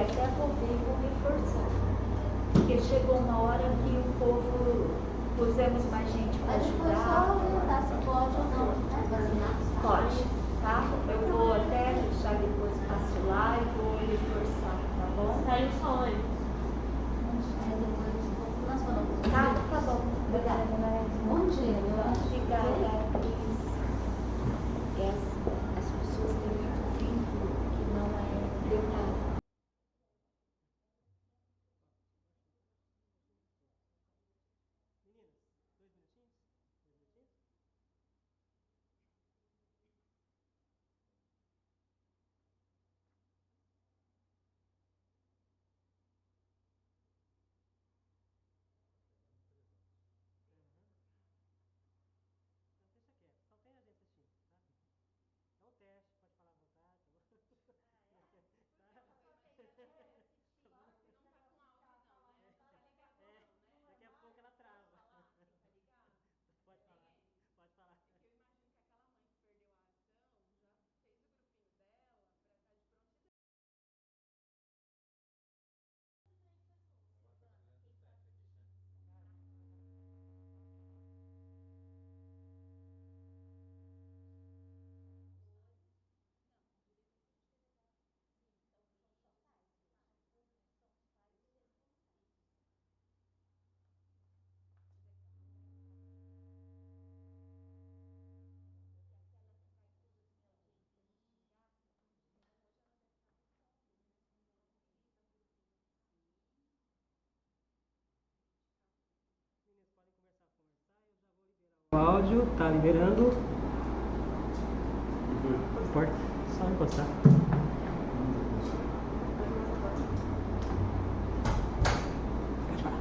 até vou ver e vou reforçar. Porque chegou uma hora que o povo, pusemos mais gente para ajudar. Mas só orientar se pode ou não, né? Vacinar. Pode, tá? Eu vou até deixar depois passo lá e vou reforçar, tá bom? Saiu só antes. Tá bom. Obrigada. Bom dia. Obrigada, Cris. As pessoas têm muito vínculo que não é verdade. O áudio tá liberando. Pode só encostar.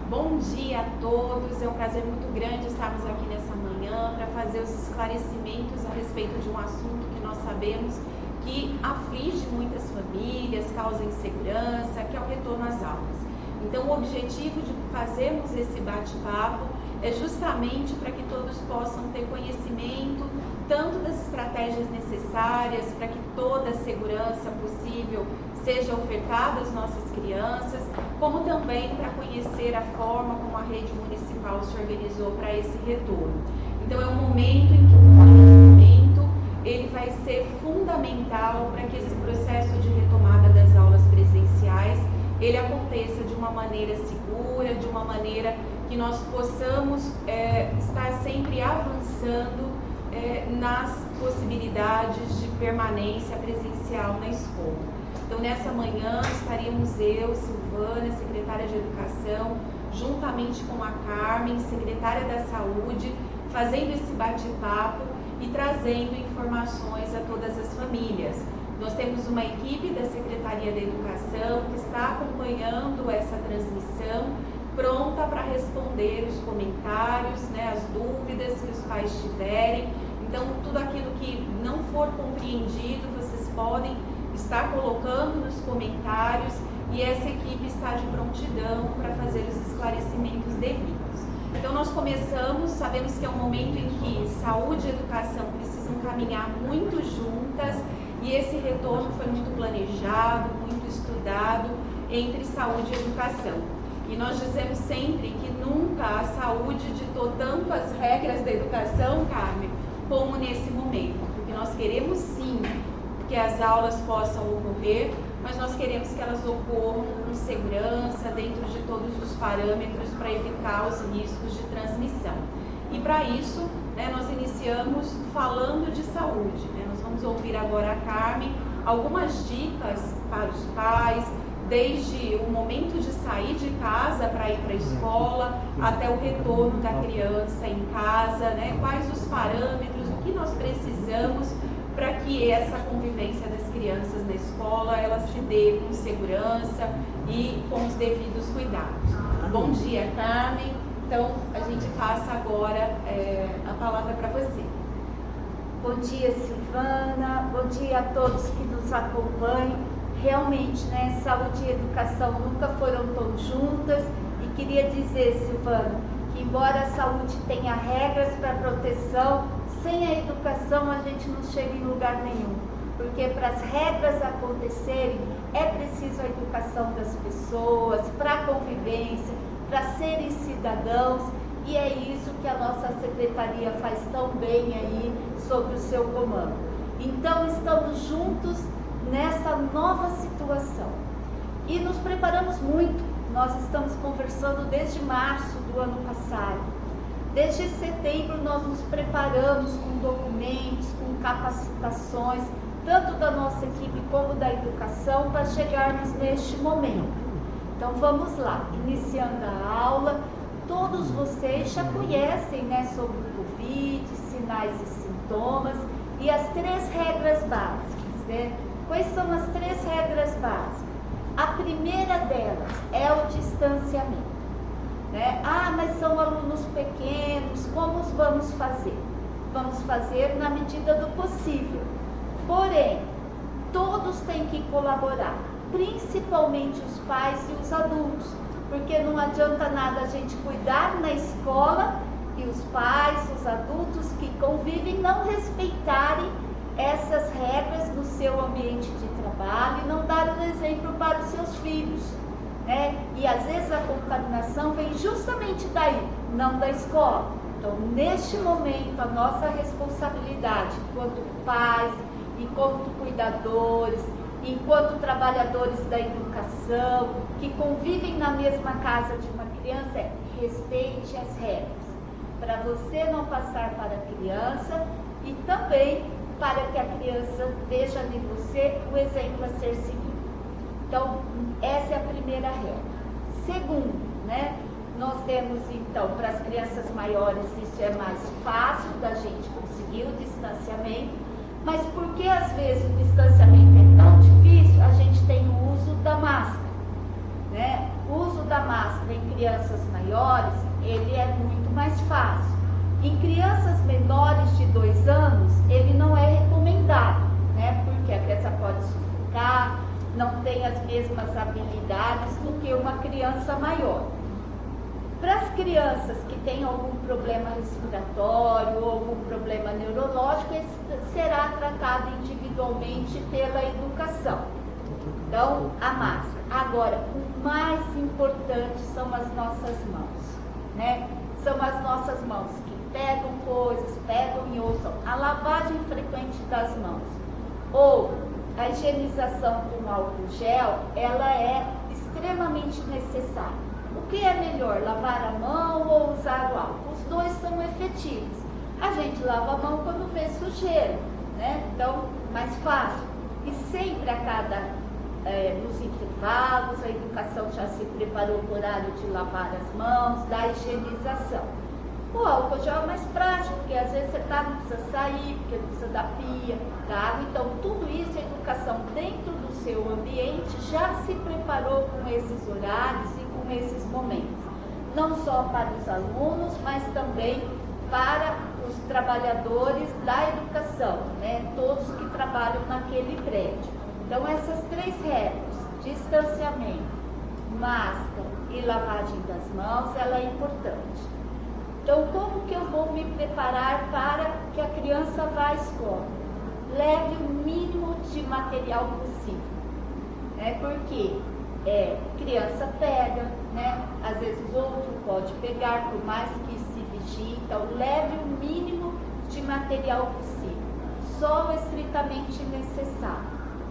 Bom dia a todos, é um prazer muito grande estarmos aqui nessa manhã para fazer os esclarecimentos a respeito de um assunto que nós sabemos que aflige muitas famílias, causa insegurança, que é o retorno às aulas. Então, o objetivo de fazermos esse bate-papo é justamente para que todos possam ter conhecimento tanto das estratégias necessárias para que toda a segurança possível seja ofertada às nossas crianças, como também para conhecer a forma como a rede municipal se organizou para esse retorno. Então é um momento em que o conhecimento ele vai ser fundamental para que esse processo de retomada das aulas presenciais ele aconteça de uma maneira segura, de uma maneira que nós possamos estar sempre avançando nas possibilidades de permanência presencial na escola. Então, nessa manhã, estaríamos eu, Silvana, secretária de Educação, juntamente com a Carmen, secretária da Saúde, fazendo esse bate-papo e trazendo informações a todas as famílias. Nós temos uma equipe da Secretaria da Educação que está acompanhando essa transmissão, pronta para responder os comentários, as dúvidas que os pais tiverem. Então, tudo aquilo que não for compreendido, vocês podem estar colocando nos comentários e essa equipe está de prontidão para fazer os esclarecimentos devidos. Então, nós começamos, sabemos que é um momento em que saúde e educação precisam caminhar muito juntas e esse retorno foi muito planejado, muito estudado entre saúde e educação. E nós dizemos sempre que nunca a saúde ditou tanto as regras da educação, Carmen, como nesse momento, porque nós queremos sim que as aulas possam ocorrer, mas nós queremos que elas ocorram com segurança, dentro de todos os parâmetros para evitar os riscos de transmissão. E para isso, nós iniciamos falando de saúde. Nós vamos ouvir agora a Carmen algumas dicas para os pais, desde o momento de sair de casa para ir para a escola, até o retorno da criança em casa, quais os parâmetros, o que nós precisamos para que essa convivência das crianças na escola ela se dê com segurança e com os devidos cuidados. Bom dia, Carmen. Então, a gente passa agora a palavra para você. Bom dia, Silvana. Bom dia a todos que nos acompanham. Realmente, saúde e educação nunca foram tão juntas. E queria dizer, Silvana, que embora a saúde tenha regras para proteção, sem a educação a gente não chega em lugar nenhum. Porque para as regras acontecerem, é preciso a educação das pessoas, para a convivência, para serem cidadãos, e é isso que a nossa secretaria faz tão bem aí sob o seu comando. Então estamos juntos nessa nova situação e nos preparamos muito. Nós estamos conversando desde março do ano passado. Desde setembro nós nos preparamos com documentos, com capacitações, tanto da nossa equipe como da educação, para chegarmos neste momento. Então vamos lá, iniciando a aula. Todos vocês já conhecem, né, sobre o Covid, sinais e sintomas e as 3 regras básicas, né? Quais são as 3 regras básicas? A primeira delas é o distanciamento, né? Ah, mas são alunos pequenos, como vamos fazer? Vamos fazer na medida do possível. Porém, todos têm que colaborar, principalmente os pais e os adultos, porque não adianta nada a gente cuidar na escola e os pais, os adultos que convivem não respeitarem essas regras no seu ambiente de trabalho e não dar um exemplo para os seus filhos, né? E às vezes a contaminação vem justamente daí, não da escola. Então, neste momento, a nossa responsabilidade enquanto pais, enquanto cuidadores, enquanto trabalhadores da educação, que convivem na mesma casa de uma criança, é respeite as regras, para você não passar para a criança e também para que a criança veja em você o exemplo a ser seguido. Então, essa é a primeira regra. Segundo, né, nós temos então, para as crianças maiores, isso é mais fácil da gente conseguir o distanciamento, mas porque às vezes o distanciamento é tão difícil, a gente tem o uso da máscara, né? O uso da máscara em crianças maiores, ele é muito mais fácil. Em crianças menores de 2 anos, ele não é recomendado, né? Porque a criança pode sufocar, não tem as mesmas habilidades do que uma criança maior. Para as crianças que têm algum problema respiratório ou algum problema neurológico, esse será tratado individualmente pela educação. Então, a máscara. Agora, o mais importante são as nossas mãos, né? São as nossas mãos que pegam coisas, pegam e usam. A lavagem frequente das mãos ou a higienização com álcool gel, ela é extremamente necessária. O que é melhor, lavar a mão ou usar o álcool? Os dois são efetivos. A gente lava a mão quando vê sujeira, né? Então, mais fácil. E sempre a cada, nos intervalos, a educação já se preparou para o horário de lavar as mãos, da higienização. O álcool gel é mais prático, porque às vezes você não precisa sair, porque não precisa da pia, da água. Então, tudo isso, a educação dentro do seu ambiente já se preparou com esses horários e com esses momentos. Não só para os alunos, mas também para os trabalhadores da educação, né? Todos que trabalham naquele prédio. Então, essas 3 regras, distanciamento, máscara e lavagem das mãos, ela é importante. Então, como que eu vou me preparar para que a criança vá à escola? Leve o mínimo de material possível, né? Porque criança pega, né? Às vezes outro pode pegar, por mais que se vigie. Então, leve o mínimo de material possível, só o estritamente necessário,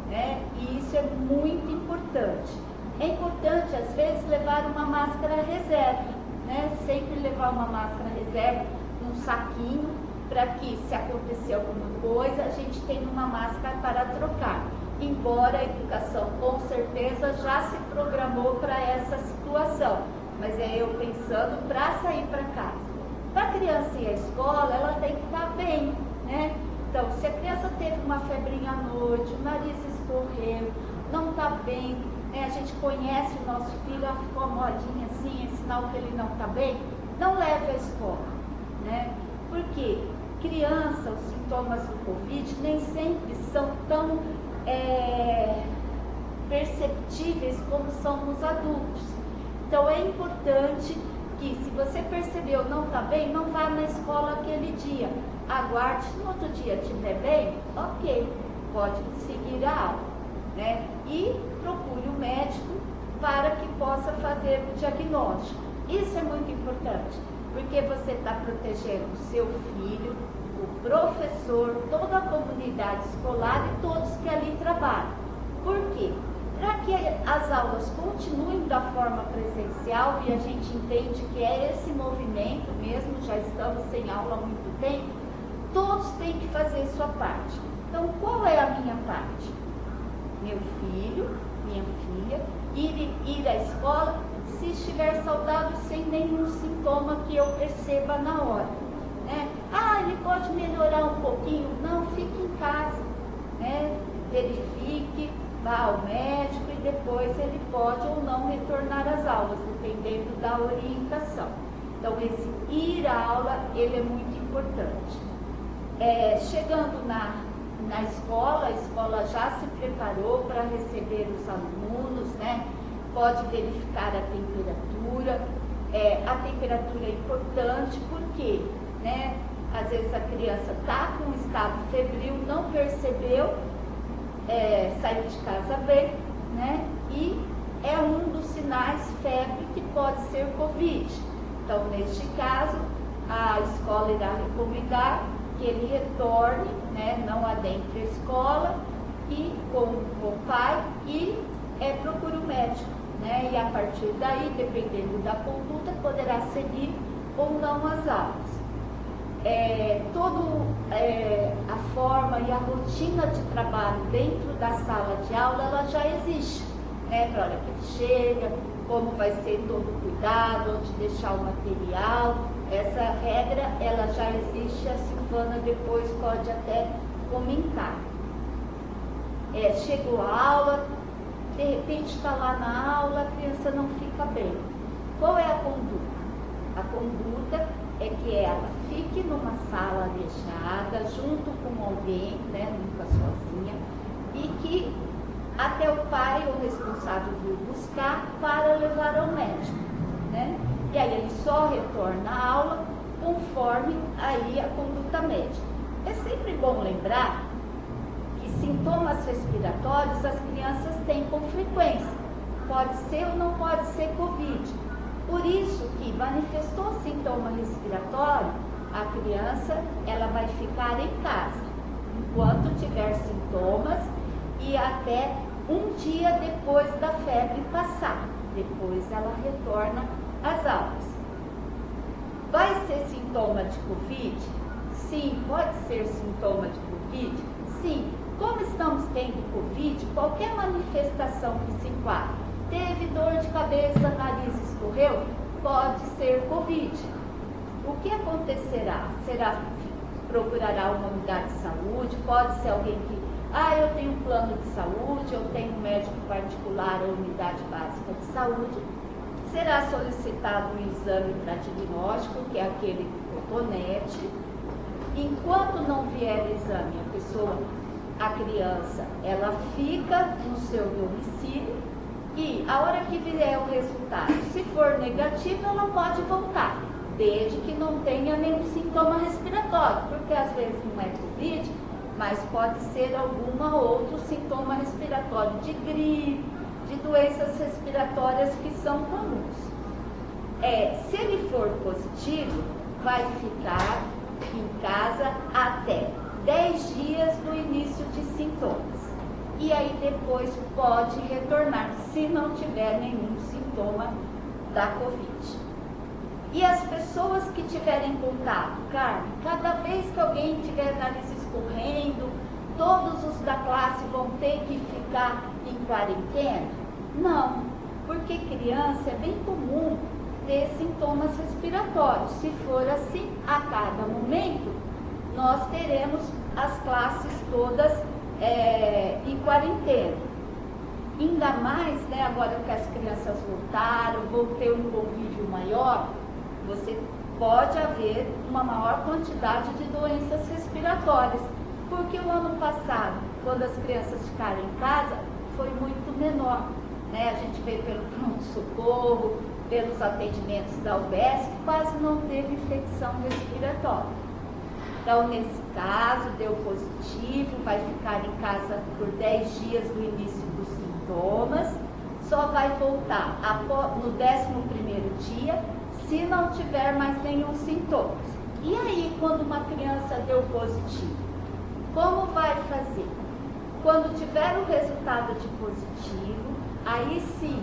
né? E isso é muito importante. É importante, às vezes, levar uma máscara reserva, né? Sempre levar uma máscara reserva num saquinho, para que, se acontecer alguma coisa, a gente tenha uma máscara para trocar. Embora a educação, com certeza, já se programou para essa situação, mas é eu pensando para sair para casa. Para a criança ir à escola, ela tem que estar bem, né? Então, se a criança teve uma febrinha à noite, o nariz escorreu, não está bem, né? A gente conhece o nosso filho, ficou molinha assim, é sinal que ele não está bem, não leve à escola, né? Porque criança, os sintomas do Covid nem sempre são tão perceptíveis como são nos adultos. Então é importante que, se você percebeu não está bem, não vá na escola aquele dia. Aguarde, se no outro dia estiver bem, ok. pode seguir a aula, né? E procure o médico para que possa fazer o diagnóstico. Isso é muito importante, porque você está protegendo o seu filho, o professor, toda a comunidade escolar e todos que ali trabalham. Por quê? Para que as aulas continuem da forma presencial, e a gente entende que é esse movimento mesmo, já estamos sem aula há muito tempo, todos têm que fazer sua parte. Então, qual é a minha parte? Meu filho, minha filha, ir à escola, se estiver saudável, sem nenhum sintoma que eu perceba na hora, né? Ah, ele pode melhorar um pouquinho? Não, fique em casa, né? Verifique, vá ao médico e depois ele pode ou não retornar às aulas, dependendo da orientação. Então, esse ir à aula, ele é muito importante. Chegando na escola, a escola já se preparou para receber os alunos, né? Pode verificar a temperatura. A temperatura é importante porque, né? Às vezes a criança está com um estado febril, não percebeu, saiu de casa bem, né? E é um dos sinais febre que pode ser Covid. Então, neste caso, a escola irá recomendar que ele retorne, né? Não adentre a escola e com o pai e procure o médico, né? E a partir daí, dependendo da conduta, poderá seguir ou não as aulas. A forma e a rotina de trabalho dentro da sala de aula, ela já existe, né? Para a hora que ele chega, como vai ser todo o cuidado, onde deixar o material. Essa regra, ela já existe, a Silvana depois pode até comentar. Chegou a aula, de repente está lá na aula, a criança não fica bem. Qual é a conduta? A conduta é que ela fique numa sala arejada, junto com alguém, né, nunca sozinha, e que até o pai ou responsável vir buscar para levar ao médico, né? E aí ele só retorna à aula conforme aí a conduta médica. É sempre bom lembrar que sintomas respiratórios as crianças têm com frequência. Pode ser ou não pode ser Covid. Por isso que manifestou sintoma respiratório, a criança ela vai ficar em casa, enquanto tiver sintomas e até um dia depois da febre passar. Depois ela retorna às aulas. Vai ser sintoma de Covid? Sim. Pode ser sintoma de Covid? Sim. Como estamos tendo Covid, qualquer manifestação que se enquadre, teve dor de cabeça, nariz escorreu, pode ser Covid. O que acontecerá? Procurará uma unidade de saúde, pode ser alguém que, eu tenho um plano de saúde, eu tenho um médico particular ou unidade básica de saúde. Será solicitado um exame para diagnóstico, que é aquele cotonete. Enquanto não vier exame, a criança, ela fica no seu domicílio e a hora que vier o resultado, se for negativo, ela pode voltar, desde que não tenha nenhum sintoma respiratório, porque às vezes não é Covid, mas pode ser alguma outro sintoma respiratório de gripe, de doenças respiratórias que são comuns. Se ele for positivo, vai ficar em casa até 10 dias do início de sintomas. E aí depois pode retornar, se não tiver nenhum sintoma da Covid. E as pessoas que tiverem contato, Carmen, cada vez que alguém tiver nariz escorrendo, todos os da classe vão ter que ficar em quarentena? Não, porque criança é bem comum ter sintomas respiratórios. Se for assim, a cada momento, nós teremos as classes todas em quarentena. Ainda mais, né, agora que as crianças voltaram, vão ter um convívio maior, pode haver uma maior quantidade de doenças respiratórias. Porque o ano passado, quando as crianças ficaram em casa, foi muito menor. Né? A gente vê pelo pronto-socorro, pelos atendimentos da UBS, que quase não teve infecção respiratória. Então, nesse caso, deu positivo, vai ficar em casa por 10 dias do início dos sintomas, só vai voltar no 11º dia, se não tiver mais nenhum sintoma. E aí, quando uma criança deu positivo, como vai fazer? Quando tiver o resultado de positivo, aí sim,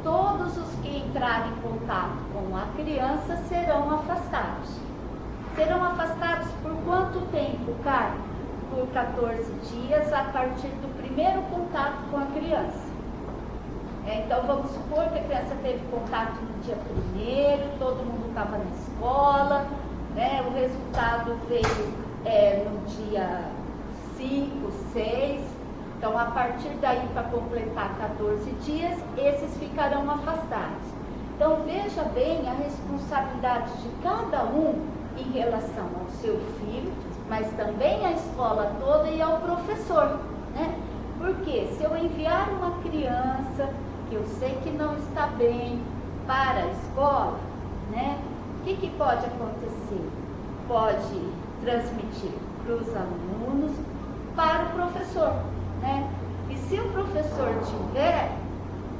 todos os que entrarem em contato com a criança serão afastados. Serão afastados por quanto tempo, Caio? Por 14 dias a partir do primeiro contato com a criança. Então vamos supor que a criança teve contato no dia 1º, todo mundo estava na escola, né? O resultado veio no dia 5, 6. Então, a partir daí, para completar 14 dias, esses ficarão afastados. Então, veja bem a responsabilidade de cada um em relação ao seu filho, mas também à escola toda e ao professor, né? Porque se eu enviar uma criança que eu sei que não está bem para a escola, né? O que pode acontecer? Pode transmitir para os alunos, para o professor, né? E se o professor tiver,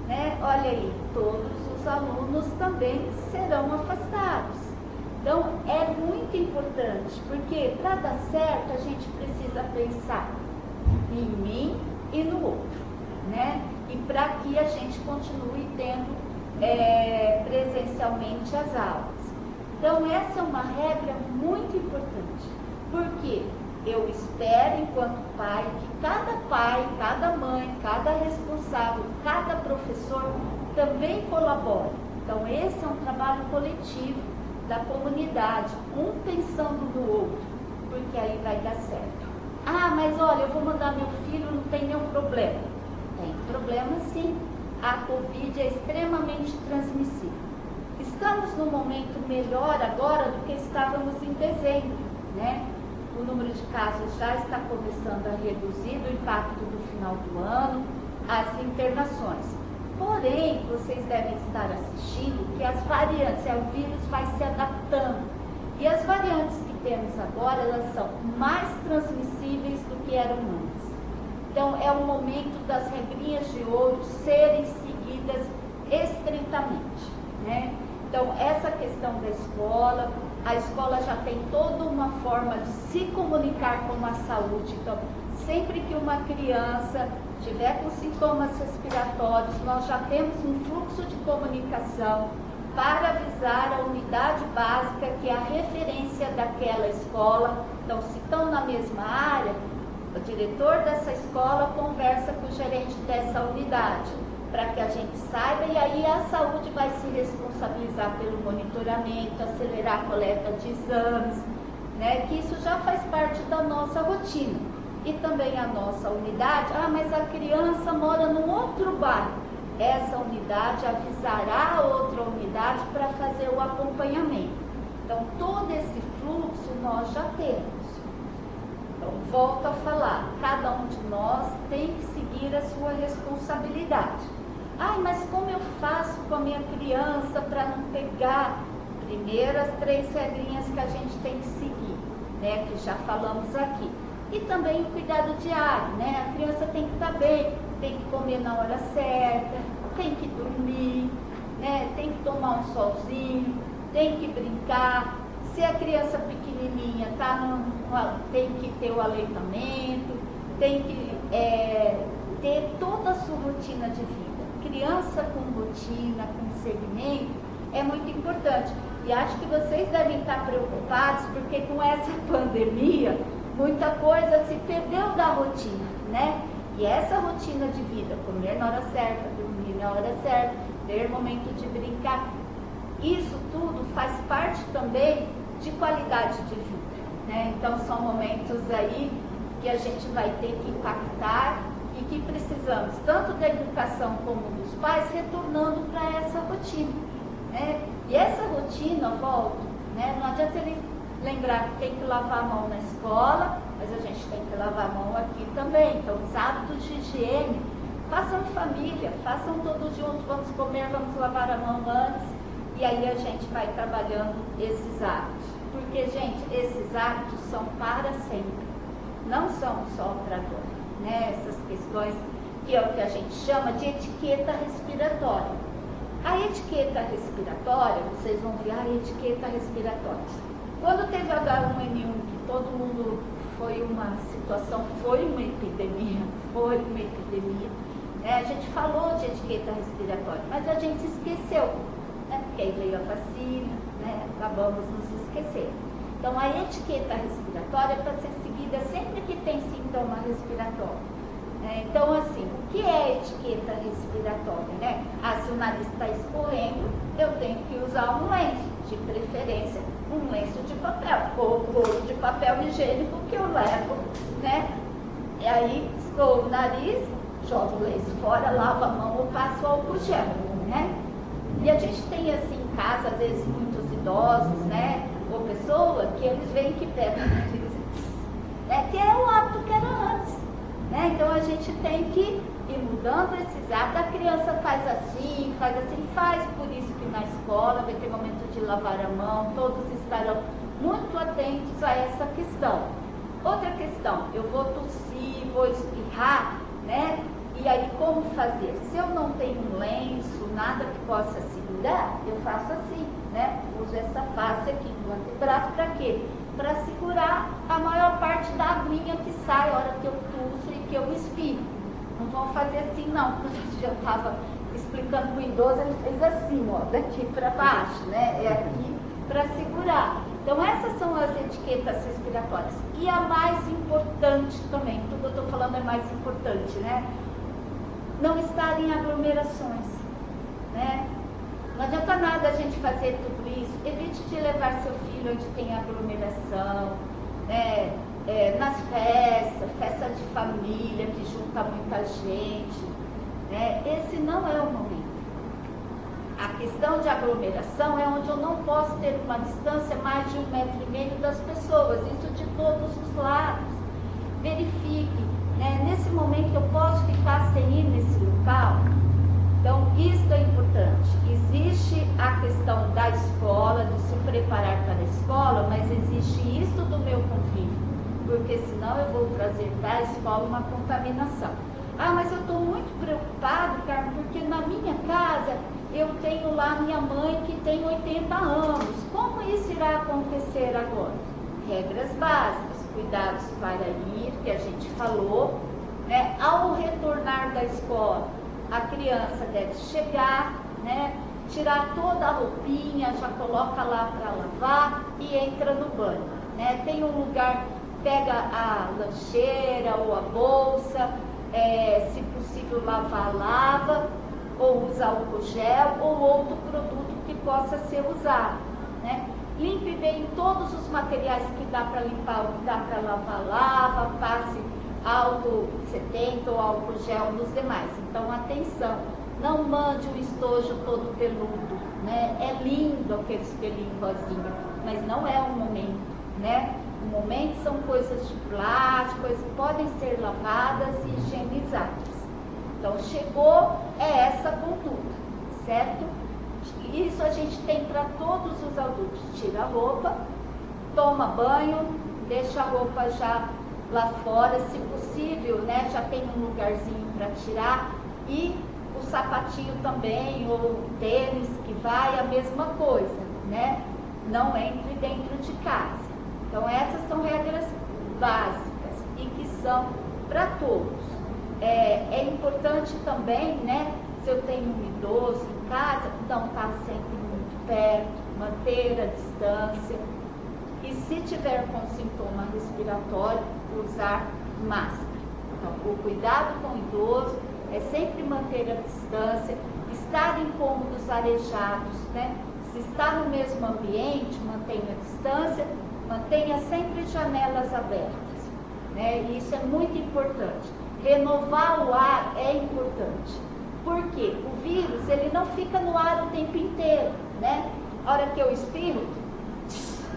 né, olha aí, todos os alunos também serão afastados. Então, é muito importante, porque para dar certo, a gente precisa pensar em mim e no outro, né? E para que a gente continue tendo presencialmente as aulas. Então, essa é uma regra muito importante, porque eu espero, enquanto pai, que cada mãe, cada responsável, cada professor também colabore. Então, esse é um trabalho coletivo da comunidade, um pensando no outro, porque aí vai dar certo. Ah, mas olha, eu vou mandar meu filho, não tem nenhum problema. Tem problema sim. A Covid é extremamente transmissível. Estamos num momento melhor agora do que estávamos em dezembro, né? O número de casos já está começando a reduzir do impacto do final do ano, as internações. Porém, vocês devem estar assistindo que as variantes, o vírus vai se adaptando. E as variantes que temos agora, elas são mais transmissíveis do que eram antes. Então, é o momento das regrinhas de ouro serem seguidas estritamente, né? Então, essa questão da escola, a escola já tem toda uma forma de se comunicar com a saúde. Então, sempre que uma criança tiver com sintomas respiratórios, nós já temos um fluxo de comunicação para avisar a unidade básica, que é a referência daquela escola. Então, se estão na mesma área, o diretor dessa escola conversa com o gerente dessa unidade, para que a gente saiba, e aí a saúde vai se responsabilizar pelo monitoramento, acelerar a coleta de exames, né? Que isso já faz parte da nossa rotina. E também a nossa unidade, mas a criança mora num outro bairro. Essa unidade avisará a outra unidade para fazer o acompanhamento. Então, todo esse fluxo nós já temos. Então, volto a falar, cada um de nós tem que seguir a sua responsabilidade. Mas como eu faço com a minha criança para não pegar? Primeiro, as 3 regrinhas que a gente tem que seguir, né? Que já falamos aqui. E também o cuidado diário, né? A criança tem que estar bem, tem que comer na hora certa, tem que dormir, né? Tem que tomar um solzinho, tem que brincar. Se a criança pequenininha tem que ter o aleitamento, tem que ter toda a sua rotina de vida. Criança com rotina, com segmento, é muito importante. E acho que vocês devem estar preocupados, porque com essa pandemia, muita coisa se perdeu da rotina, né? E essa rotina de vida, comer na hora certa, dormir na hora certa, ter momento de brincar, isso tudo faz parte também de qualidade de vida, né? Então, são momentos aí que a gente vai ter que impactar e que precisamos, tanto da educação como dos pais, retornando para essa rotina, né? E essa rotina, volto, né? Não adianta ele lembrar que tem que lavar a mão na escola, mas a gente tem que lavar a mão aqui também. Então, os hábitos de higiene, façam em família, façam todos juntos, vamos comer, vamos lavar a mão antes, e aí a gente vai trabalhando esses hábitos. porque, gente, esses hábitos são para sempre, não são só para agora, né? Essas questões que é o que a gente chama de etiqueta respiratória. A etiqueta respiratória, vocês vão ver a etiqueta respiratória. Quando teve H1N1, que todo mundo foi uma situação, foi uma epidemia, né? A gente falou de etiqueta respiratória, mas a gente esqueceu, né? Porque aí veio a vacina, né? Acabamos nos esquecendo. Então, a etiqueta respiratória é para ser seguida sempre que tem sintoma respiratório. Então, assim, o que é etiqueta respiratória, né? Se o nariz está escorrendo, eu tenho que usar um lenço, de preferência, um lenço de papel, ou rolo de papel higiênico que eu levo, né? E aí, escorro o nariz, jogo o lenço fora, lavo a mão ou passo álcool gel, né? E a gente tem, assim, em casa, às vezes, muitos idosos, né? Ou pessoa que eles veem que pega o nariz, né? Que é o hábito que era antes. Né? Então a gente tem que ir mudando esses hábitos. A criança faz assim, faz por isso que na escola vai ter momento de lavar a mão, todos estarão muito atentos a essa questão. Outra questão, eu vou tossir, vou espirrar, né? E aí como fazer? Se eu não tenho um lenço, nada que possa segurar, eu faço assim, né? Uso essa face aqui do antebraço para quê? Para segurar a maior parte da aguinha que sai a hora que eu tuço e que eu espirro. Não vou fazer assim não, porque eu estava explicando para o idoso, ele fez assim, ó, daqui para baixo, né? É aqui para segurar. Então essas são as etiquetas respiratórias. E a mais importante também, tudo que eu estou falando é mais importante, né? Não estar em aglomerações, né? Não adianta nada a gente fazer tudo isso. Evite de levar seu filho onde tem aglomeração, né? Nas festas, festa de família, que junta muita gente, né? Esse não é o momento. A questão de aglomeração é onde eu não posso ter uma distância mais de 1,5 metro das pessoas, isso de todos os lados. Verifique, né? Nesse momento eu posso ficar sem ir nesse local. Então, isso é importante. Existe a questão da escola, de se preparar para a escola, mas existe isso do meu convívio, porque senão eu vou trazer para a escola uma contaminação. Mas eu estou muito preocupado, Carmen, porque na minha casa eu tenho lá minha mãe que tem 80 anos. Como isso irá acontecer agora? Regras básicas, cuidados para ir, que a gente falou, né? Ao retornar da escola, a criança deve chegar, né, tirar toda a roupinha, já coloca lá para lavar e entra no banho, né? Tem um lugar, pega a lancheira ou a bolsa, se possível lava, ou usa álcool gel ou outro produto que possa ser usado, né? Limpe bem todos os materiais que dá para limpar, o que dá para lavar, lava, passe álcool 70 ou álcool gel nos demais. Então, atenção, não mande o estojo todo peludo, né? É lindo aqueles pelinhos rosinha, mas não é o momento, né? O momento são coisas de plástico, coisas que podem ser lavadas e higienizadas. Então, chegou, é essa conduta, certo? Isso a gente tem para todos os adultos. Tira a roupa, toma banho, deixa a roupa já lá fora, se possível, né? Já tem um lugarzinho para tirar. E o sapatinho também, ou o tênis que vai, a mesma coisa, né? Não entre dentro de casa. Então, essas são regras básicas e que são para todos. É importante também, né? Se eu tenho um idoso em casa, não estar sempre muito perto, manter a distância. E se tiver com sintoma respiratório, usar máscara. Então, o cuidado com o idoso é sempre manter a distância, estar em cômodos arejados, né? Se está no mesmo ambiente, mantenha a distância, mantenha sempre janelas abertas, né? E isso é muito importante. Renovar o ar é importante. Por quê? O vírus, ele não fica no ar o tempo inteiro, né? A hora que eu espirro,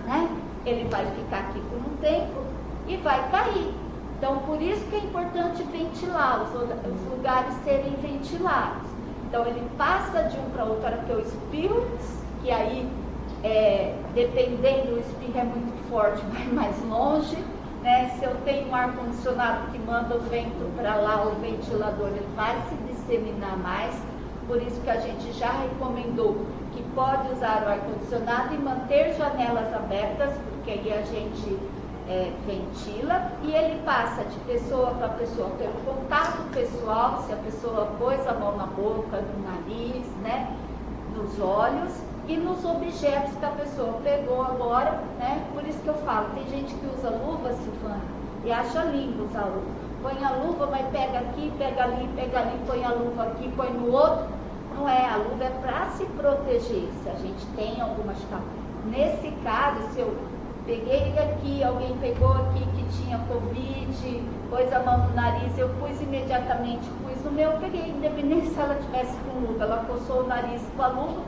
né? Ele vai ficar aqui por um tempo e vai cair. Então, por isso que é importante ventilar, os lugares serem ventilados. Então, ele passa de um para outro, a hora que eu espirro, que aí dependendo, o espirro é muito forte, vai mais longe, né? Se eu tenho um ar-condicionado que manda o vento para lá, o ventilador ele vai se disseminar mais, por isso que a gente já recomendou que pode usar o ar-condicionado e manter janelas abertas, porque aí a gente ventila e ele passa de pessoa para pessoa pelo contato pessoal, se a pessoa pôs a mão na boca, no nariz, né, nos olhos e nos objetos que a pessoa pegou agora, né? Por isso que eu falo, tem gente que usa luva, Silvana, e acha lindo usar luva. Põe a luva, mas pega aqui, pega ali, põe a luva aqui, põe no outro. Não é, a luva é para se proteger, se a gente tem alguma machucado. Nesse caso, se eu peguei aqui, alguém pegou aqui que tinha Covid, pôs a mão no nariz, eu pus imediatamente, pus no meu, peguei, independente se ela tivesse com luva, ela coçou o nariz com a luva.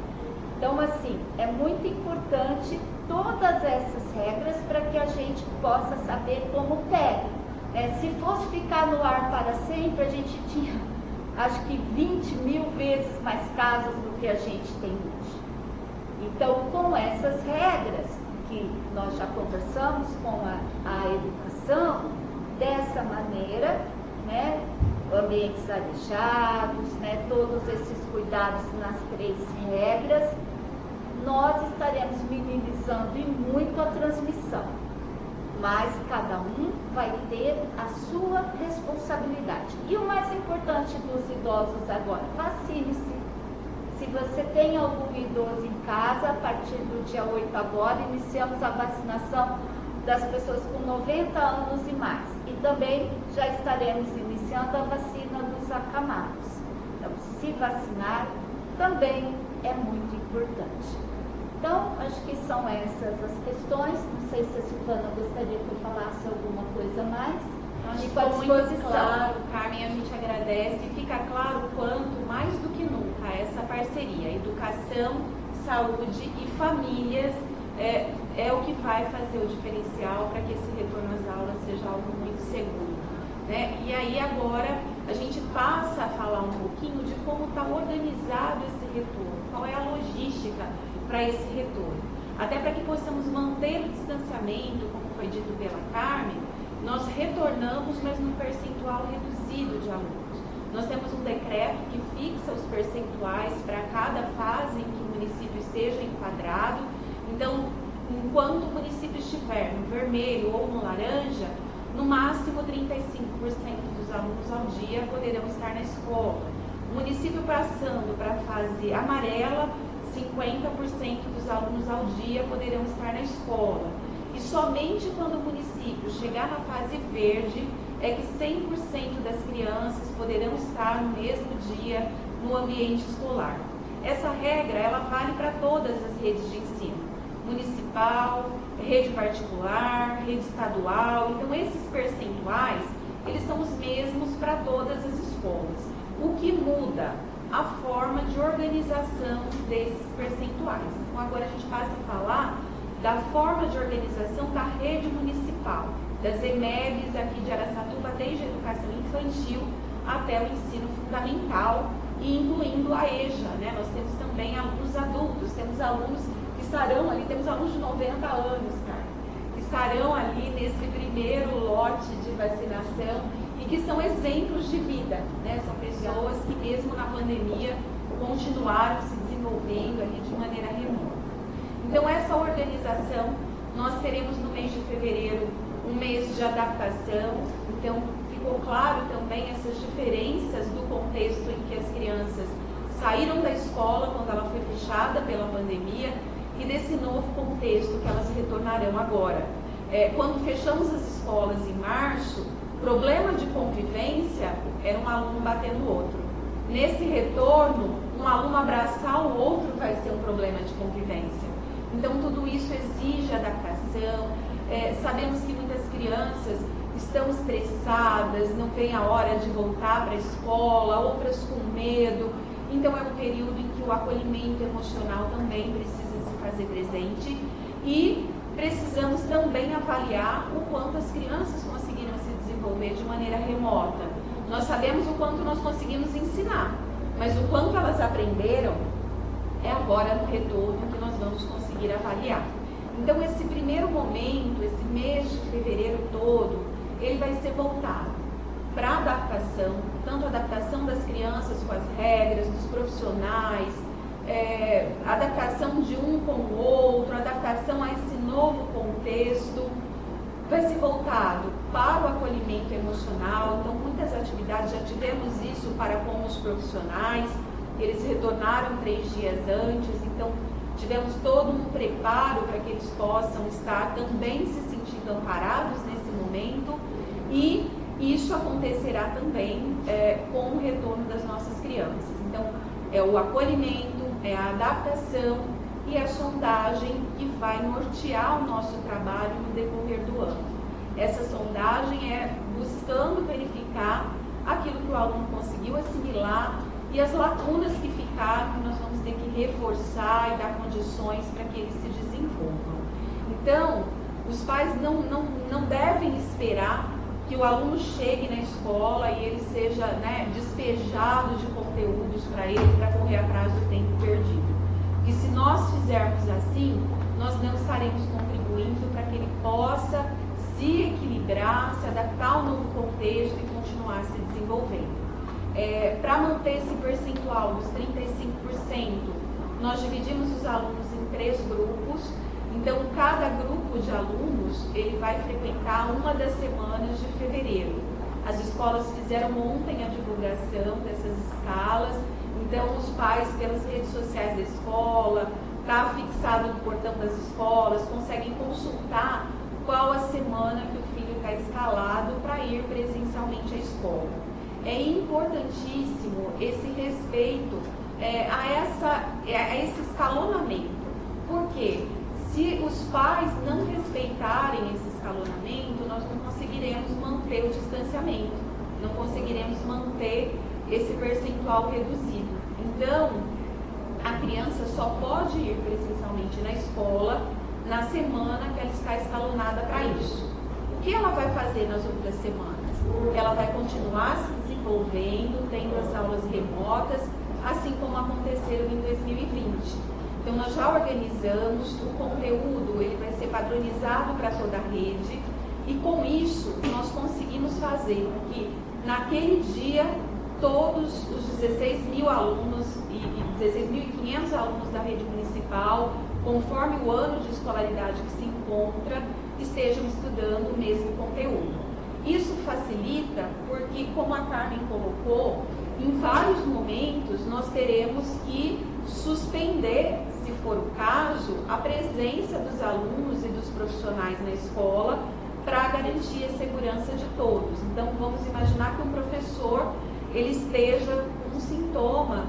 Então, assim, é muito importante todas essas regras para que a gente possa saber como pega. Se fosse ficar no ar para sempre, a gente tinha, acho que 20 mil vezes mais casos do que a gente tem hoje. Então, com essas regras, que nós já conversamos com a educação, dessa maneira, né, ambientes arejados, né, todos esses cuidados nas 3 regras, nós estaremos minimizando e muito a transmissão, mas cada um vai ter a sua responsabilidade. E o mais importante dos idosos agora, vacine-se. Se você tem algum idoso em casa, a partir do dia 8 agora, iniciamos a vacinação das pessoas com 90 anos e mais. E também já estaremos iniciando a vacina dos acamados. Então, se vacinar também é muito importante. Então, acho que são essas as questões. Não sei se a Silvana gostaria que eu falasse alguma coisa mais. Acho que ficou muito claro, Carmen, a gente agradece e fica claro o quanto, mais do que nunca, essa parceria, educação, saúde e famílias é o que vai fazer o diferencial para que esse retorno às aulas seja algo muito seguro, né? E aí agora a gente passa a falar um pouquinho de como está organizado esse retorno, qual é a logística para esse retorno, até para que possamos manter o distanciamento, como foi dito pela Carmen. Nós retornamos, mas num percentual reduzido de alunos. Nós temos um decreto que fixa os percentuais para cada fase em que o município esteja enquadrado. Então, enquanto o município estiver no vermelho ou no laranja, no máximo 35% dos alunos ao dia poderão estar na escola. O município passando para a fase amarela, 50% dos alunos ao dia poderão estar na escola. E somente quando o município chegar na fase verde é que 100% das crianças poderão estar no mesmo dia no ambiente escolar. Essa regra, ela vale para todas as redes de ensino, municipal, rede particular, rede estadual. Então, esses percentuais, eles são os mesmos para todas as escolas. O que muda? A forma de organização desses percentuais. Então, agora a gente passa a falar da forma de organização da rede municipal, das EMEBs aqui de Araçatuba, desde a educação infantil até o ensino fundamental, e incluindo a EJA, né? Nós temos também alunos adultos, temos alunos que estarão ali, temos alunos de 90 anos, cara, que estarão ali nesse primeiro lote de vacinação e que são exemplos de vida, né? São pessoas que mesmo na pandemia continuaram se desenvolvendo ali de maneira remota. Então, essa organização, nós teremos no mês de fevereiro um mês de adaptação. Então, ficou claro também essas diferenças do contexto em que as crianças saíram da escola quando ela foi fechada pela pandemia e desse novo contexto que elas retornarão agora. Quando fechamos as escolas em março, problema de convivência era um aluno batendo o outro. Nesse retorno, um aluno abraçar o outro vai ser um problema de convivência. Então, tudo isso exige adaptação. Sabemos que muitas crianças estão estressadas, não vem a hora de voltar para a escola, outras com medo. Então, é um período em que o acolhimento emocional também precisa se fazer presente e precisamos também avaliar o quanto as crianças conseguiram se desenvolver de maneira remota. Nós sabemos o quanto nós conseguimos ensinar, mas o quanto elas aprenderam é agora no retorno que nós vamos conseguir avaliar. Então, esse primeiro momento, esse mês de fevereiro todo, ele vai ser voltado para adaptação, tanto a adaptação das crianças com as regras, dos profissionais, adaptação de um com o outro, adaptação a esse novo contexto. Vai ser voltado para o acolhimento emocional. Então, muitas atividades, já tivemos isso para com os profissionais, eles retornaram 3 dias antes, então tivemos todo um preparo para que eles possam estar também se sentindo amparados nesse momento, e isso acontecerá também com o retorno das nossas crianças. Então, é o acolhimento, é a adaptação e a sondagem que vai nortear o nosso trabalho no decorrer do ano. Essa sondagem é buscando verificar aquilo que o aluno conseguiu assimilar e as lacunas que ficaram, que nós vamos ter que reforçar e dar condições para que eles se desenvolvam. Então, os pais não devem esperar que o aluno chegue na escola e ele seja despejado de conteúdos para ele, para correr atrás do tempo perdido. E se nós fizermos assim, nós não estaremos contribuindo para que ele possa se equilibrar, se adaptar ao novo contexto e continuar se desenvolvendo. Para manter esse percentual dos 35%, nós dividimos os alunos em 3 grupos. Então, cada grupo de alunos, ele vai frequentar uma das semanas de fevereiro. As escolas fizeram ontem a divulgação dessas escalas, então os pais, pelas redes sociais da escola, está fixado no portão das escolas, conseguem consultar qual a semana que o filho está escalado para ir presencialmente à escola. É importantíssimo esse respeito a esse escalonamento. Por quê? Se os pais não respeitarem esse escalonamento, nós não conseguiremos manter o distanciamento, não conseguiremos manter esse percentual reduzido. Então, a criança só pode ir presencialmente na escola na semana que ela está escalonada para isso. O que ela vai fazer nas outras semanas? Ela vai continuar se desenvolvendo, tendo as aulas remotas, assim como aconteceram em 2020. Então, nós já organizamos o conteúdo, ele vai ser padronizado para toda a rede, e com isso nós conseguimos fazer com que naquele dia todos os 16.000 alunos e 16.500 alunos da rede municipal, conforme o ano de escolaridade que se encontra, estejam estudando o mesmo conteúdo. Isso facilita porque, como a Carmen colocou, em vários momentos nós teremos que suspender, se for o caso, a presença dos alunos e dos profissionais na escola para garantir a segurança de todos. Então, vamos imaginar que um professor ele esteja com um sintoma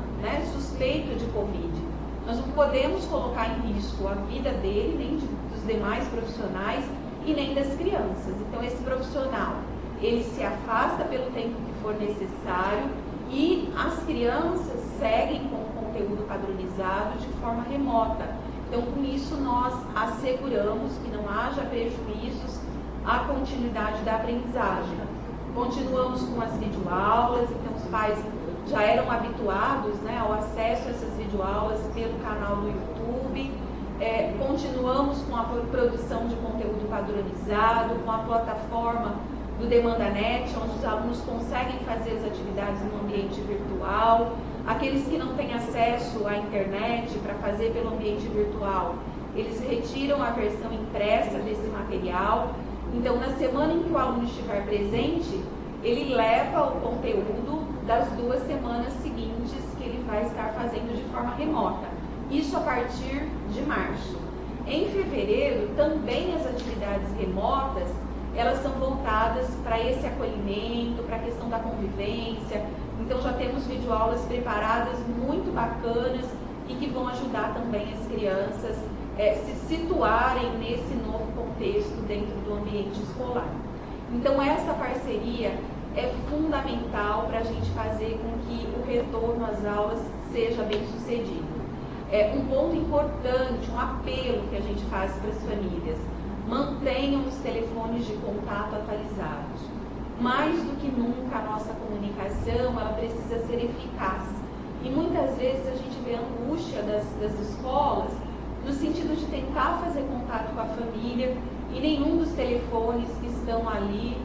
suspeito de Covid. Nós não podemos colocar em risco a vida dele, nem dos demais profissionais e nem das crianças. Então, esse profissional, ele se afasta pelo tempo que for necessário e as crianças seguem com o conteúdo padronizado de forma remota. Então, com isso, nós asseguramos que não haja prejuízos à continuidade da aprendizagem. Continuamos com as videoaulas, então os pais já eram habituados ao acesso a essas videoaulas pelo canal do YouTube. Continuamos com a produção de conteúdo padronizado, com a plataforma do DemandaNet, onde os alunos conseguem fazer as atividades no ambiente virtual. Aqueles que não têm acesso à internet para fazer pelo ambiente virtual, eles retiram a versão impressa desse material. Então, na semana em que o aluno estiver presente, ele leva o conteúdo das 2 semanas seguintes que ele vai estar fazendo de forma remota. Isso a partir de março. Em fevereiro, também as atividades remotas, elas são voltadas para esse acolhimento, para a questão da convivência. Então, já temos videoaulas preparadas muito bacanas e que vão ajudar também as crianças se situarem nesse novo contexto dentro do ambiente escolar. Então, essa parceria é fundamental para a gente fazer com que o retorno às aulas seja bem sucedido. Um ponto importante, um apelo que a gente faz para as famílias: mantenham os telefones de contato atualizados. Mais do que nunca, a nossa comunicação ela precisa ser eficaz. E muitas vezes a gente vê a angústia das escolas no sentido de tentar fazer contato com a família e nenhum dos telefones que estão ali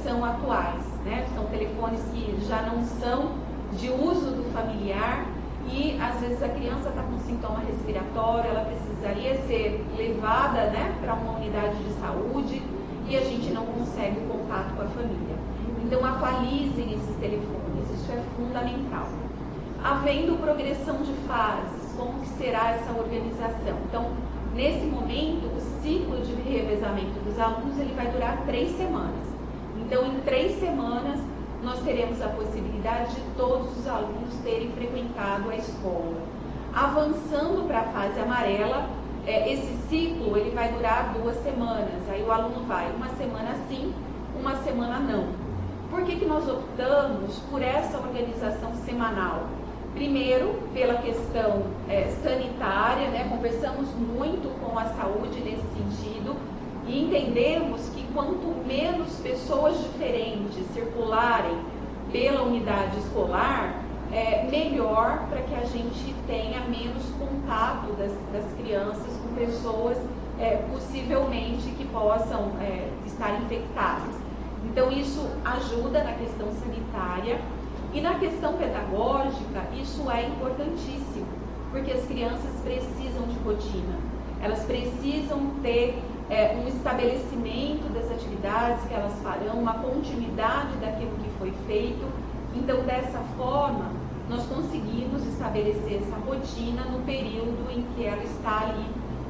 são atuais, né? São telefones que já não são de uso do familiar e às vezes a criança está com sintoma respiratório, ela precisaria ser levada, né, para uma unidade de saúde e a gente não consegue o contato com a família. Então atualizem esses telefones, isso é fundamental. Havendo progressão de fases, como que será essa organização? Então, nesse momento, o ciclo de revezamento dos alunos ele vai durar 3 semanas. Então, em 3 semanas, nós teremos a possibilidade de todos os alunos terem frequentado a escola. Avançando para a fase amarela, esse ciclo ele vai durar 2 semanas. Aí o aluno vai uma semana sim, uma semana não. Por que nós optamos por essa organização semanal? Primeiro, pela questão sanitária, né? Conversamos muito com a saúde nesse sentido e entendemos que quanto menos pessoas diferentes circularem pela unidade escolar, melhor para que a gente tenha menos contato das crianças com pessoas possivelmente que possam estar infectadas. Então, isso ajuda na questão sanitária. E na questão pedagógica, isso é importantíssimo, porque as crianças precisam de rotina, elas precisam ter um estabelecimento das atividades que elas farão, uma continuidade daquilo que foi feito. Então, dessa forma, nós conseguimos estabelecer essa rotina no período em que ela está ali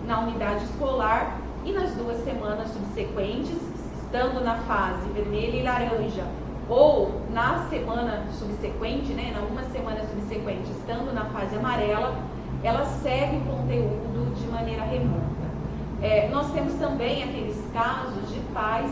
na unidade escolar e nas 2 semanas subsequentes, estando na fase vermelha e laranja, ou na semana subsequente, né, na uma semana subsequente, estando na fase amarela, ela segue o conteúdo de maneira remota. Nós temos também aqueles casos de pais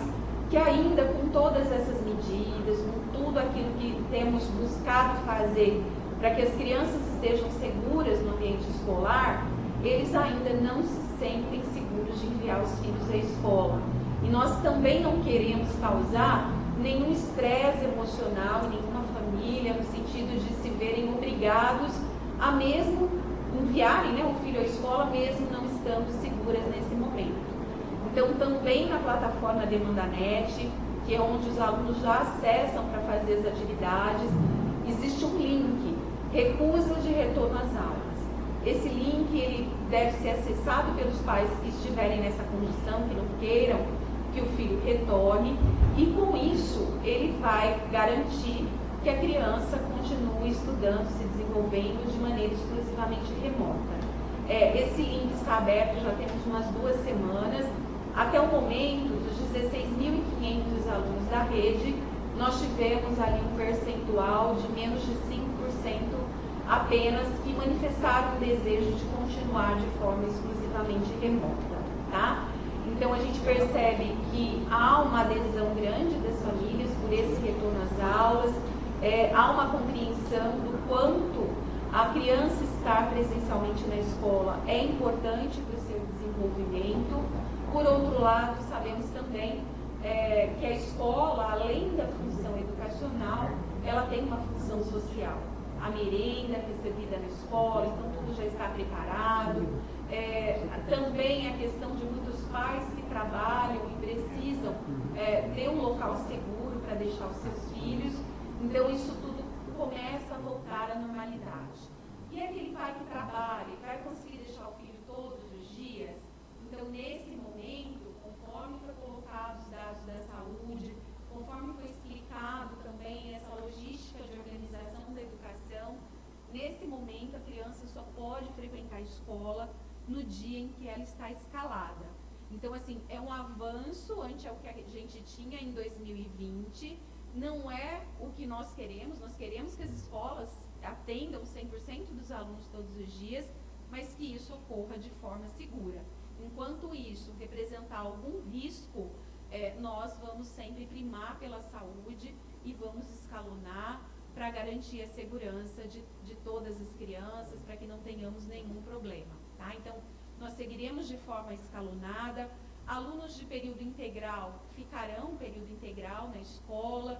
que ainda com todas essas medidas, com tudo aquilo que temos buscado fazer para que as crianças estejam seguras no ambiente escolar, eles ainda não se sentem seguros de enviar os filhos à escola. E nós também não queremos causar nenhum estresse emocional em nenhuma família, no sentido de se verem obrigados a mesmo enviarem, né, o filho à escola, mesmo não estando seguras nesse momento. Então, também na plataforma DemandaNet, que é onde os alunos já acessam para fazer as atividades, existe um link, recusa de retorno às aulas. Esse link ele deve ser acessado pelos pais que estiverem nessa condição, que não queiram que o filho retorne, e com isso ele vai garantir que a criança continue estudando, se desenvolvendo de maneira exclusivamente remota. Esse link está aberto, já temos umas 2 semanas. Até o momento, dos 16.500 alunos da rede, nós tivemos ali um percentual de menos de 5% apenas que manifestaram o desejo de continuar de forma exclusivamente remota, tá? Então, a gente percebe que há uma adesão grande das famílias por esse retorno às aulas, há uma compreensão do quanto a criança estar presencialmente na escola é importante para o seu desenvolvimento. Por outro lado, sabemos também que a escola, além da função educacional, ela tem uma função social. A merenda recebida na escola, então tudo já está preparado. Também a questão de muitos pais que trabalham e precisam ter um local seguro para deixar os seus filhos. Então isso tudo começa a voltar à normalidade. E aquele pai que trabalha e vai conseguir deixar o filho todos os dias? Então, nesse momento, conforme foi colocado os dados da saúde, conforme foi explicado também essa logística de organização da educação, nesse momento a criança só pode frequentar a escola no dia em que ela está escalada. Então, assim, é um avanço ante o que a gente tinha em 2020, não é o que nós queremos que as escolas atendam 100% dos alunos todos os dias, mas que isso ocorra de forma segura. Enquanto isso representar algum risco, nós vamos sempre primar pela saúde e vamos escalonar para garantir a segurança de todas as crianças, para que não tenhamos nenhum problema, tá? Então, nós seguiremos de forma escalonada. Alunos de período integral ficarão período integral na escola.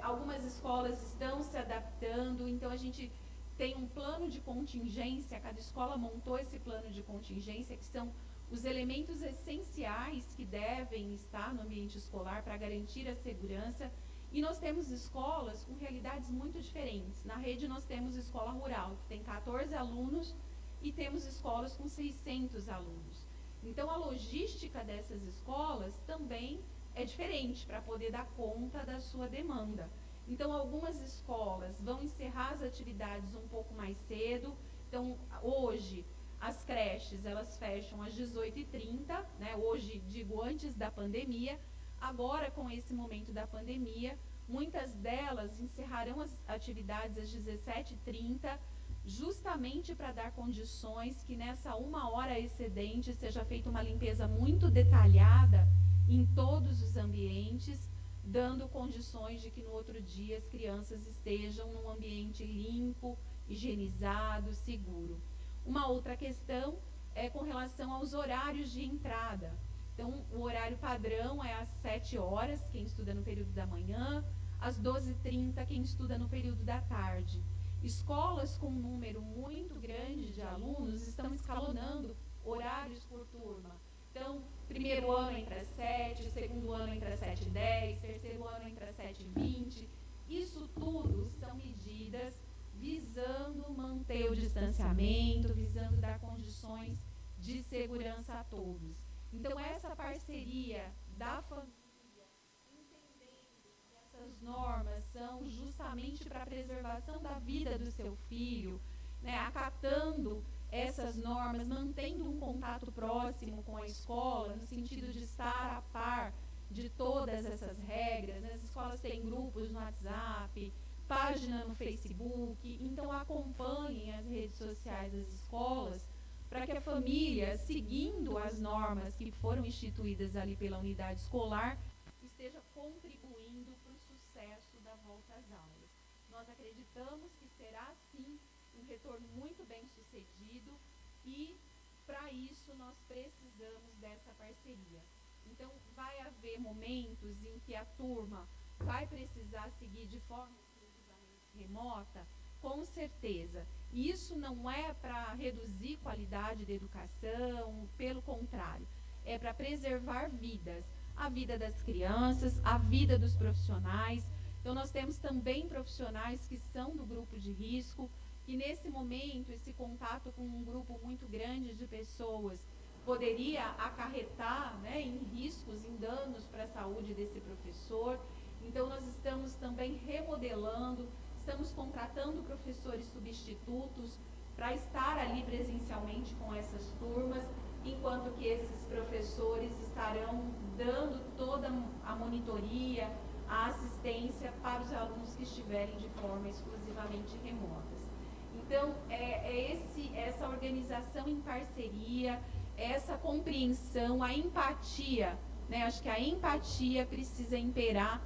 Algumas escolas estão se adaptando, então a gente tem um plano de contingência, cada escola montou esse plano de contingência, que são os elementos essenciais que devem estar no ambiente escolar para garantir a segurança. E nós temos escolas com realidades muito diferentes. Na rede nós temos escola rural, que tem 14 alunos, e temos escolas com 600 alunos. Então a logística dessas escolas também é diferente para poder dar conta da sua demanda. Então algumas escolas vão encerrar as atividades um pouco mais cedo. Então hoje as creches elas fecham às 18h30, né? Hoje digo antes da pandemia. Agora, com esse momento da pandemia, muitas delas encerrarão as atividades às 17h30, justamente para dar condições que nessa 1 hora excedente seja feita uma limpeza muito detalhada em todos os ambientes, dando condições de que no outro dia as crianças estejam num ambiente limpo, higienizado, seguro. Uma outra questão é com relação aos horários de entrada. Então, o horário padrão é às 7 horas, quem estuda no período da manhã, às 12h30, quem estuda no período da tarde. Escolas com um número muito grande de alunos estão escalonando horários por turma. Então, primeiro ano entra às 7, segundo ano entra às 7h10, terceiro ano entra às 7h20. Isso tudo são medidas visando manter o distanciamento, visando dar condições de segurança a todos. Então, essa parceria da família, entendendo que essas normas são justamente para a preservação da vida do seu filho, né, acatando essas normas, mantendo um contato próximo com a escola, no sentido de estar a par de todas essas regras. As escolas têm grupos no WhatsApp, página no Facebook, então acompanhem as redes sociais das escolas, para que a família, seguindo as normas que foram instituídas ali pela unidade escolar, esteja contribuindo para o sucesso da volta às aulas. Nós acreditamos que será, sim, um retorno muito bem sucedido e, para isso, nós precisamos dessa parceria. Então, vai haver momentos em que a turma vai precisar seguir de forma exclusivamente remota, com certeza. Isso não é para reduzir qualidade da educação, pelo contrário, é para preservar vidas, a vida das crianças, a vida dos profissionais. Então nós temos também profissionais que são do grupo de risco, que nesse momento esse contato com um grupo muito grande de pessoas poderia acarretar, né, em riscos, em danos para a saúde desse professor. Então nós estamos também remodelando, estamos contratando professores substitutos para estar ali presencialmente com essas turmas, enquanto que esses professores estarão dando toda a monitoria, a assistência para os alunos que estiverem de forma exclusivamente remotas. Então, essa organização em parceria, essa compreensão, a empatia, né? Acho que a empatia precisa imperar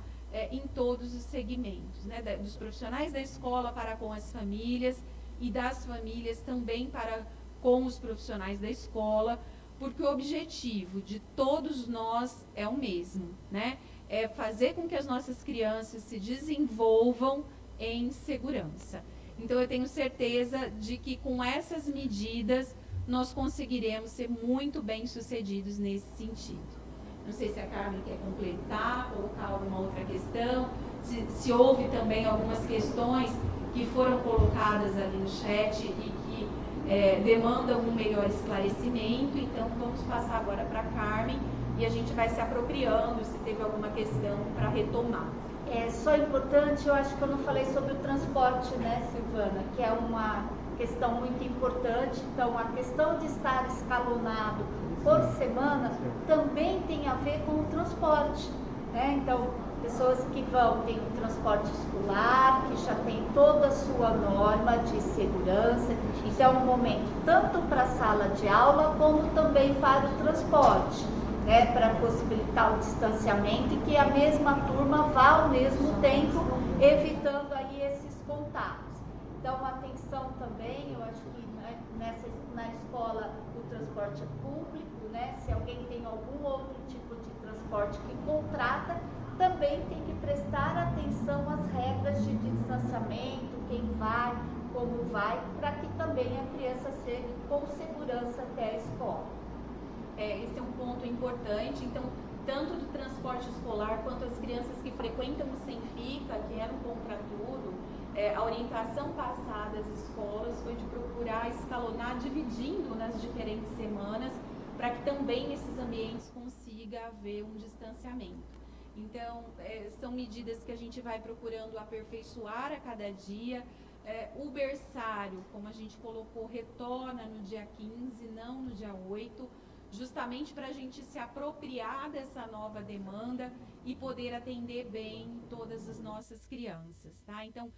em todos os segmentos, né? Dos profissionais da escola para com as famílias e das famílias também para com os profissionais da escola, porque o objetivo de todos nós é o mesmo, né? É fazer com que as nossas crianças se desenvolvam em segurança. Então eu tenho certeza de que com essas medidas nós conseguiremos ser muito bem sucedidos nesse sentido. Não sei se a Carmen quer completar, colocar alguma outra questão, se houve também algumas questões que foram colocadas ali no chat e que demandam um melhor esclarecimento. Então vamos passar agora para a Carmen e a gente vai se apropriando se teve alguma questão para retomar. É só importante, eu acho que eu não falei sobre o transporte, né, Silvana, que é uma questão muito importante. Então, a questão de estar escalonado por semana também tem a ver com o transporte, né? Então, pessoas que tem o transporte escolar, que já tem toda a sua norma de segurança, então é um momento tanto para a sala de aula como também para o transporte, né, para possibilitar o distanciamento e que a mesma turma vá ao mesmo tempo, evitando aí esses contatos. Então, atenção também, eu acho que na escola o transporte é público, né? Se alguém tem algum outro tipo de transporte que contrata, também tem que prestar atenção às regras de distanciamento, quem vai, como vai, para que também a criança chegue com segurança até a escola. Esse é um ponto importante. Então, tanto do transporte escolar quanto as crianças que frequentam o Sem Fica, que era um contraturno, a orientação passada às escolas foi de procurar escalonar, dividindo nas diferentes semanas, para que também nesses ambientes consiga haver um distanciamento. Então, são medidas que a gente vai procurando aperfeiçoar a cada dia. O berçário, como a gente colocou, retorna no dia 15, não no dia 8, justamente para a gente se apropriar dessa nova demanda e poder atender bem todas as nossas crianças, tá? Então,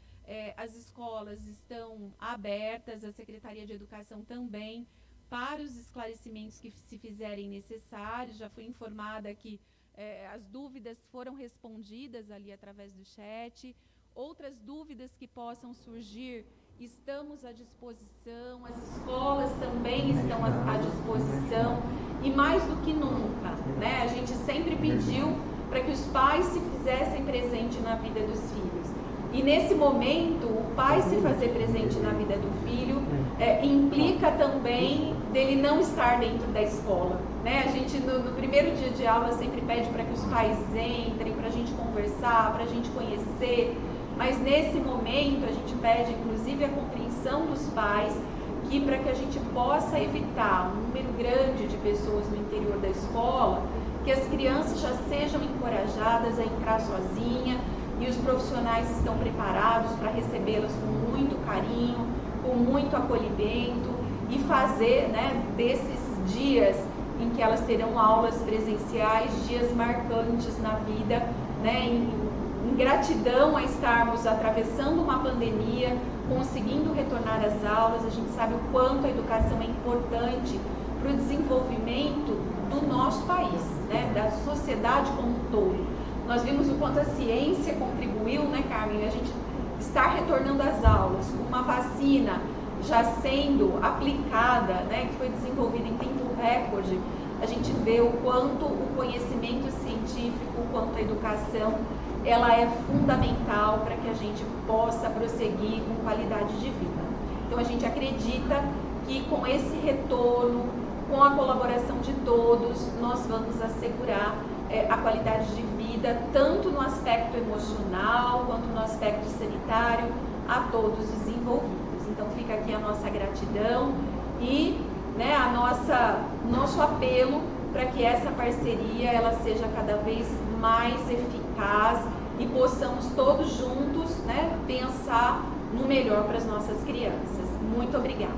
as escolas estão abertas, a Secretaria de Educação também, para os esclarecimentos que se fizerem necessários. Já fui informada que as dúvidas foram respondidas ali através do chat. Outras dúvidas que possam surgir, estamos à disposição, as escolas também estão à disposição, e mais do que nunca, né, a gente sempre pediu para que os pais se fizessem presente na vida dos filhos. E nesse momento, o pai se fazer presente na vida do filho implica também dele não estar dentro da escola, né? A gente no primeiro dia de aula sempre pede para que os pais entrem, para a gente conversar, para a gente conhecer. Mas nesse momento a gente pede inclusive a compreensão dos pais, que para que a gente possa evitar um número grande de pessoas no interior da escola, que as crianças já sejam encorajadas a entrar sozinha, e os profissionais estão preparados para recebê-las com muito carinho, com muito acolhimento, e fazer, né, desses dias em que elas terão aulas presenciais, dias marcantes na vida, né, em gratidão a estarmos atravessando uma pandemia, conseguindo retornar às aulas. A gente sabe o quanto a educação é importante para o desenvolvimento do nosso país, né, da sociedade como um todo. Nós vimos o quanto a ciência contribuiu, né, Carmen? A gente está retornando às aulas, com uma vacina já sendo aplicada, né, que foi desenvolvida em tempo recorde. A gente vê o quanto o conhecimento científico, o quanto a educação, ela é fundamental para que a gente possa prosseguir com qualidade de vida. Então a gente acredita que com esse retorno, com a colaboração de todos, nós vamos assegurar a qualidade de vida, tanto no aspecto emocional, quanto no aspecto sanitário, a todos os envolvidos. Então fica aqui a nossa gratidão e, né, nosso apelo para que essa parceria ela seja cada vez mais eficaz e possamos todos juntos, né, pensar no melhor para as nossas crianças. Muito obrigada.